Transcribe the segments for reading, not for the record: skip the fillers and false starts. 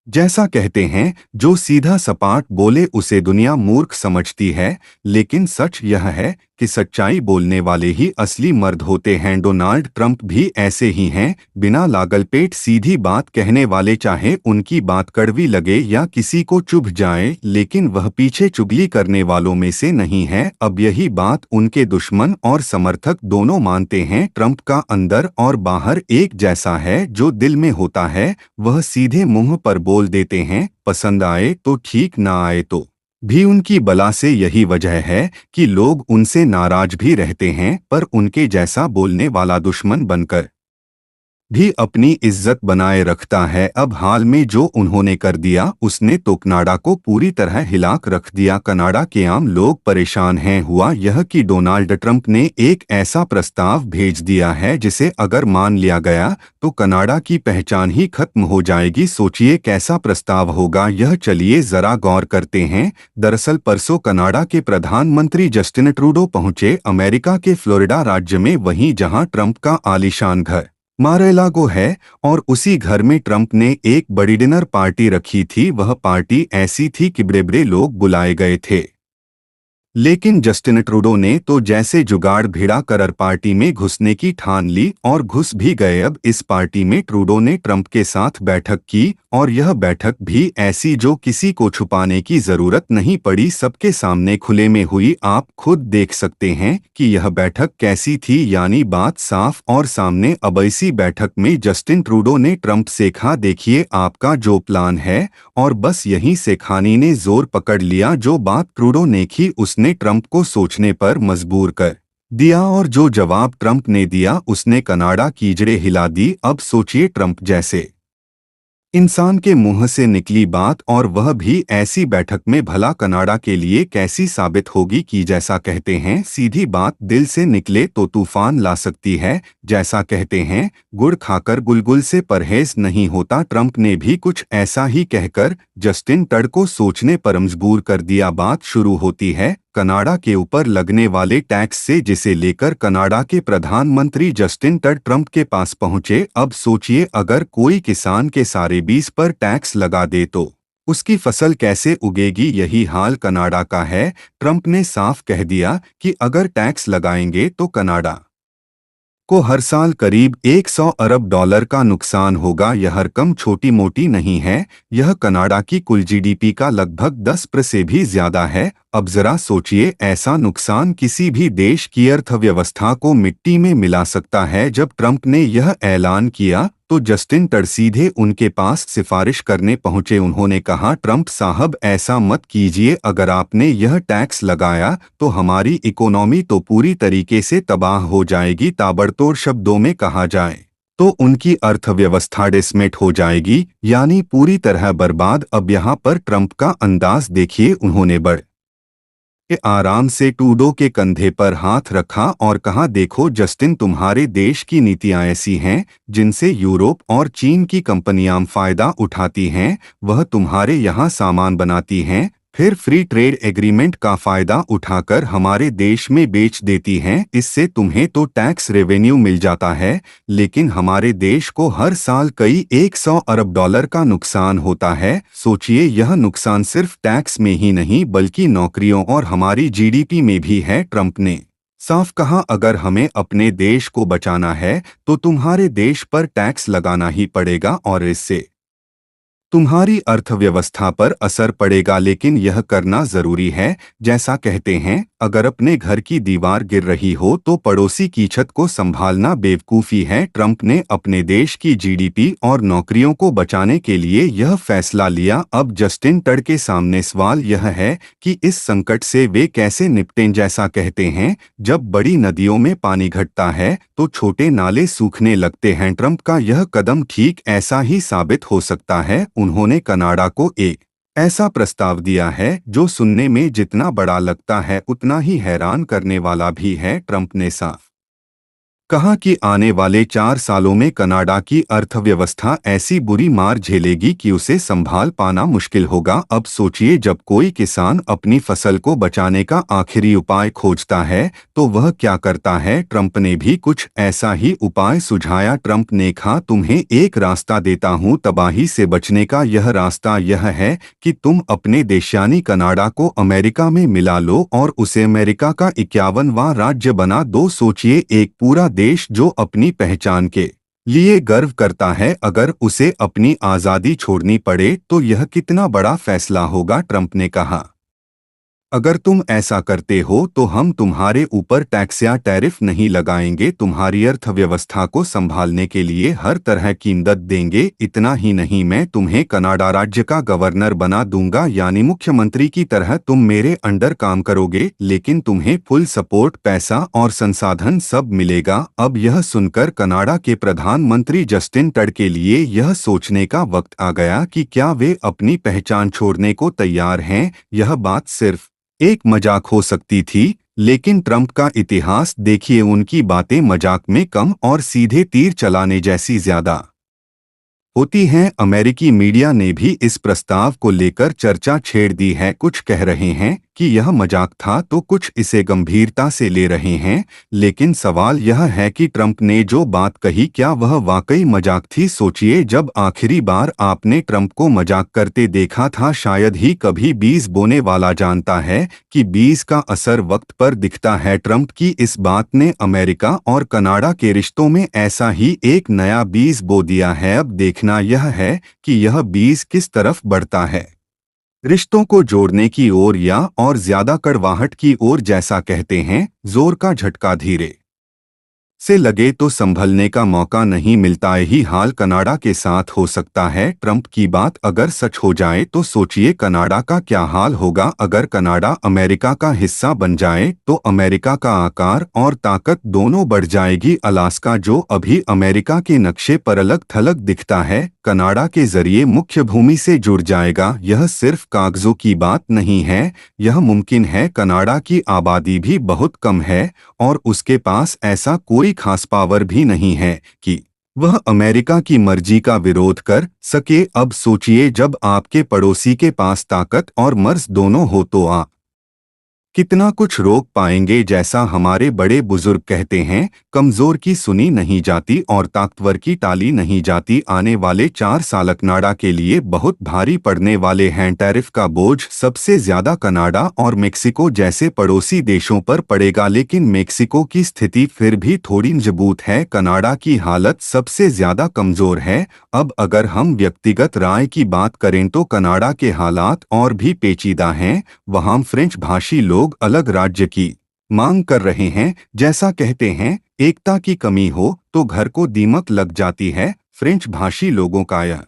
जैसा कहते हैं, जो सीधा सपाट बोले उसे दुनिया मूर्ख समझती है, लेकिन सच यह है कि सच्चाई बोलने वाले ही असली मर्द होते हैं। डोनाल्ड ट्रंप भी ऐसे ही हैं, बिना लागलपेट सीधी बात कहने वाले, चाहे उनकी बात कड़वी लगे या किसी को चुभ जाए, लेकिन वह पीछे चुगली करने वालों में से नहीं है। अब यही बात उनके दुश्मन और समर्थक दोनों मानते हैं। ट्रंप का अंदर और बाहर एक जैसा है, जो दिल में होता है वह सीधे मुंह पर बोल देते हैं, पसंद आए तो ठीक, ना आए तो भी उनकी बला से। यही वजह है कि लोग उनसे नाराज भी रहते हैं, पर उनके जैसा बोलने वाला दुश्मन बनकर भी अपनी इज्जत बनाए रखता है। अब हाल में जो उन्होंने कर दिया, उसने तो कनाडा को पूरी तरह हिलाक रख दिया। कनाडा के आम लोग परेशान हैं। हुआ यह कि डोनाल्ड ट्रंप ने एक ऐसा प्रस्ताव भेज दिया है जिसे अगर मान लिया गया तो कनाडा की पहचान ही खत्म हो जाएगी। सोचिए कैसा प्रस्ताव होगा यह, चलिए जरा गौर करते हैं। दरअसल परसों कनाडा के प्रधानमंत्री जस्टिन ट्रूडो पहुंचे अमेरिका के फ्लोरिडा राज्य में, वहीं जहां ट्रंप का आलीशान घर मार-ए-लागो है, और उसी घर में ट्रंप ने एक बड़ी डिनर पार्टी रखी थी। वह पार्टी ऐसी थी कि बड़े-बड़े लोग बुलाए गए थे, लेकिन जस्टिन ट्रूडो ने तो जैसे जुगाड़ भिड़ा कर पार्टी में घुसने की ठान ली और घुस भी गए। अब इस पार्टी में ट्रूडो ने ट्रंप के साथ बैठक की, और यह बैठक भी ऐसी जो किसी को छुपाने की जरूरत नहीं पड़ी, सबके सामने खुले में हुई। आप खुद देख सकते हैं कि यह बैठक कैसी थी, यानी बात साफ और सामने। अब इसी बैठक में जस्टिन ट्रूडो ने ट्रंप से कहा, देखिए आपका जो प्लान है, और बस यहीं से खानी ने जोर पकड़ लिया। जो बात ट्रूडो ने की उसने ट्रंप को सोचने पर मजबूर कर दिया, और जो जवाब ट्रंप ने दिया उसने कनाडा की जड़ें हिला दी। अब सोचिए ट्रंप जैसे इंसान के मुंह से निकली बात, और वह भी ऐसी बैठक में, भला कनाडा के लिए कैसी साबित होगी कि जैसा कहते हैं सीधी बात दिल से निकले तो तूफान ला सकती है। जैसा कहते हैं गुड़ खाकर गुलगुल से परहेज नहीं होता। ट्रंप ने भी कुछ ऐसा ही कहकर जस्टिन ट्रूडो को सोचने पर मजबूर कर दिया। बात शुरू होती है कनाडा के ऊपर लगने वाले टैक्स से, जिसे लेकर कनाडा के प्रधानमंत्री जस्टिन ट्रूडो ट्रंप के पास पहुंचे। अब सोचिए अगर कोई किसान के सारे बीज पर टैक्स लगा दे तो उसकी फसल कैसे उगेगी। यही हाल कनाडा का है। ट्रंप ने साफ कह दिया कि अगर टैक्स लगाएंगे तो कनाडा को हर साल करीब 100 अरब डॉलर का नुकसान होगा। यह रकम छोटी मोटी नहीं है, यह कनाडा की कुल जीडीपी का लगभग 10% से भी ज्यादा है। अब जरा सोचिए, ऐसा नुकसान किसी भी देश की अर्थव्यवस्था को मिट्टी में मिला सकता है। जब ट्रंप ने यह ऐलान किया तो जस्टिन ट्रूडो सीधे उनके पास सिफारिश करने पहुंचे। उन्होंने कहा, ट्रंप साहब ऐसा मत कीजिए, अगर आपने यह टैक्स लगाया तो हमारी इकोनॉमी तो पूरी तरीके से तबाह हो जाएगी। ताबड़तोड़ शब्दों में कहा जाए तो उनकी अर्थव्यवस्था डिसमेंट हो जाएगी, यानी पूरी तरह बर्बाद। अब यहाँ पर ट्रंप का अंदाज देखिए, उन्होंने बड़े आराम से ट्रूडो के कंधे पर हाथ रखा और कहा, देखो जस्टिन, तुम्हारे देश की नीतियां ऐसी हैं जिनसे यूरोप और चीन की कंपनियां फायदा उठाती हैं। वह तुम्हारे यहाँ सामान बनाती हैं, फिर फ्री ट्रेड एग्रीमेंट का फायदा उठाकर हमारे देश में बेच देती हैं। इससे तुम्हें तो टैक्स रेवेन्यू मिल जाता है, लेकिन हमारे देश को हर साल कई 100 अरब डॉलर का नुकसान होता है। सोचिए, यह नुकसान सिर्फ टैक्स में ही नहीं बल्कि नौकरियों और हमारी जीडीपी में भी है। ट्रंप ने साफ कहा, अगर हमें अपने देश को बचाना है तो तुम्हारे देश पर टैक्स लगाना ही पड़ेगा, और इससे तुम्हारी अर्थव्यवस्था पर असर पड़ेगा, लेकिन यह करना जरूरी है। जैसा कहते हैं, अगर अपने घर की दीवार गिर रही हो तो पड़ोसी की छत को संभालना बेवकूफ़ी है। ट्रंप ने अपने देश की जीडीपी और नौकरियों को बचाने के लिए यह फैसला लिया। अब जस्टिन ट्रूडो के सामने सवाल यह है कि इस संकट से वे कैसे निपटें। जैसा कहते हैं, जब बड़ी नदियों में पानी घटता है तो छोटे नाले सूखने लगते हैं। ट्रंप का यह कदम ठीक ऐसा ही साबित हो सकता है। उन्होंने कनाडा को एक ऐसा प्रस्ताव दिया है जो सुनने में जितना बड़ा लगता है उतना ही हैरान करने वाला भी है। ट्रंप ने साफ कहा कि आने वाले 4 सालों में कनाडा की अर्थव्यवस्था ऐसी बुरी मार झेलेगी कि उसे संभाल पाना मुश्किल होगा। अब सोचिए, जब कोई किसान अपनी फसल को बचाने का आखिरी उपाय खोजता है तो वह क्या करता है। ट्रंप ने भी कुछ ऐसा ही उपाय सुझाया। ट्रंप ने कहा, तुम्हें एक रास्ता देता हूं तबाही से बचने का। यह रास्ता यह है कि तुम अपने देश यानी कनाडा को अमेरिका में मिला लो और उसे अमेरिका का 51वां राज्य बना दो। सोचिए, एक पूरा देश जो अपनी पहचान के लिए गर्व करता है, अगर उसे अपनी आज़ादी छोड़नी पड़े तो यह कितना बड़ा फैसला होगा। ट्रंप ने कहा, अगर तुम ऐसा करते हो तो हम तुम्हारे ऊपर टैक्स या टैरिफ नहीं लगाएंगे, तुम्हारी अर्थव्यवस्था को संभालने के लिए हर तरह की मदद देंगे। इतना ही नहीं, मैं तुम्हें कनाडा राज्य का गवर्नर बना दूंगा, यानी मुख्यमंत्री की तरह तुम मेरे अंडर काम करोगे, लेकिन तुम्हें फुल सपोर्ट, पैसा और संसाधन सब मिलेगा। अब यह सुनकर कनाडा के प्रधानमंत्री जस्टिन ट्रूडो के लिए यह सोचने का वक्त आ गया कि क्या वे अपनी पहचान छोड़ने को तैयार हैं। यह बात सिर्फ एक मजाक हो सकती थी, लेकिन ट्रंप का इतिहास देखिए, उनकी बातें मजाक में कम और सीधे तीर चलाने जैसी ज्यादा होती हैं। अमेरिकी मीडिया ने भी इस प्रस्ताव को लेकर चर्चा छेड़ दी है। कुछ कह रहे हैं कि यह मजाक था तो कुछ इसे गंभीरता से ले रहे हैं, लेकिन सवाल यह है कि ट्रंप ने जो बात कही क्या वह वाकई मजाक थी। सोचिए, जब आखिरी बार आपने ट्रंप को मजाक करते देखा था, शायद ही कभी बीज बोने वाला जानता है कि बीज का असर वक्त पर दिखता है। ट्रंप की इस बात ने अमेरिका और कनाडा के रिश्तों में ऐसा ही एक नया बीज बो दिया है। अब देखना यह है कि यह बीज किस तरफ बढ़ता है, रिश्तों को जोड़ने की ओर या और ज्यादा कड़वाहट की ओर। जैसा कहते हैं, जोर का झटका धीरे से लगे तो संभलने का मौका नहीं मिलता। यही हाल कनाडा के साथ हो सकता है। ट्रंप की बात अगर सच हो जाए तो सोचिए कनाडा का क्या हाल होगा। अगर कनाडा अमेरिका का हिस्सा बन जाए तो अमेरिका का आकार और ताकत दोनों बढ़ जाएगी। अलास्का, जो अभी अमेरिका के नक्शे पर अलग थलग दिखता है, कनाडा के जरिए मुख्य भूमि से जुड़ जाएगा। यह सिर्फ कागजों की बात नहीं है, यह मुमकिन है। कनाडा की आबादी भी बहुत कम है और उसके पास ऐसा कोई खास पावर भी नहीं है कि वह अमेरिका की मर्जी का विरोध कर सके। अब सोचिए, जब आपके पड़ोसी के पास ताकत और मर्ज दोनों हो तो आप कितना कुछ रोक पाएंगे। जैसा हमारे बड़े बुजुर्ग कहते हैं, कमजोर की सुनी नहीं जाती और ताकतवर की टाली नहीं जाती। आने वाले 4 साल कनाडा के लिए बहुत भारी पड़ने वाले हैं। टैरिफ का बोझ सबसे ज्यादा कनाडा और मेक्सिको जैसे पड़ोसी देशों पर पड़ेगा, लेकिन मेक्सिको की स्थिति फिर भी थोड़ी मजबूत है। कनाडा की हालत सबसे ज्यादा कमजोर है। अब अगर हम व्यक्तिगत राय की बात करें तो कनाडा के हालात और भी पेचीदा हैं। वहां फ्रेंच भाषी लोग अलग राज्य की मांग कर रहे हैं। जैसा कहते हैं, एकता की कमी हो तो घर को दीमक लग जाती है। फ्रेंच भाषी लोगों का यह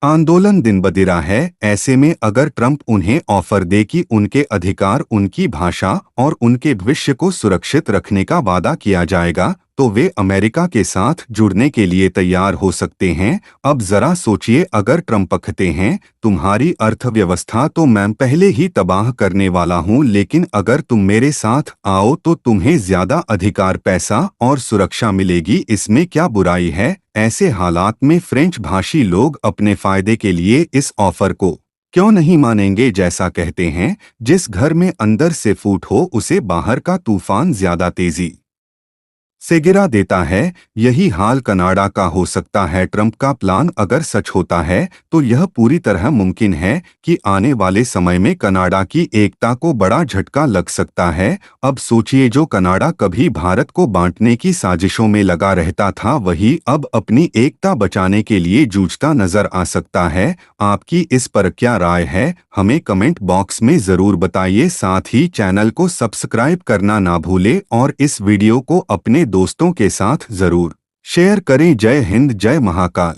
आंदोलन दिन ब दिन है। ऐसे में अगर ट्रंप उन्हें ऑफर दे कि उनके अधिकार, उनकी भाषा और उनके भविष्य को सुरक्षित रखने का वादा किया जाएगा तो वे अमेरिका के साथ जुड़ने के लिए तैयार हो सकते हैं। अब जरा सोचिए, अगर ट्रंप कहते हैं तुम्हारी अर्थव्यवस्था तो मैं पहले ही तबाह करने वाला हूं, लेकिन अगर तुम मेरे साथ आओ तो तुम्हें ज्यादा अधिकार, पैसा और सुरक्षा मिलेगी, इसमें क्या बुराई है। ऐसे हालात में फ्रेंच भाषी लोग अपने फायदे के लिए इस ऑफर को क्यों नहीं मानेंगे। जैसा कहते हैं, जिस घर में अंदर से फूट हो उसे बाहर का तूफान ज्यादा तेजी से गिरा देता है। यही हाल कनाडा का हो सकता है। ट्रंप का प्लान अगर सच होता है तो यह पूरी तरह मुमकिन है कि आने वाले समय में कनाडा की एकता को बड़ा झटका लग सकता है। अब सोचिए, जो कनाडा कभी भारत को बांटने की साजिशों में लगा रहता था, वही अब अपनी एकता बचाने के लिए जूझता नजर आ सकता है। आपकी इस पर क्या राय है, हमें कमेंट बॉक्स में जरूर बताइए। साथ ही चैनल को सब्सक्राइब करना ना भूले और इस वीडियो को अपने दोस्तों के साथ जरूर शेयर करें। जय हिंद, जय महाकाल।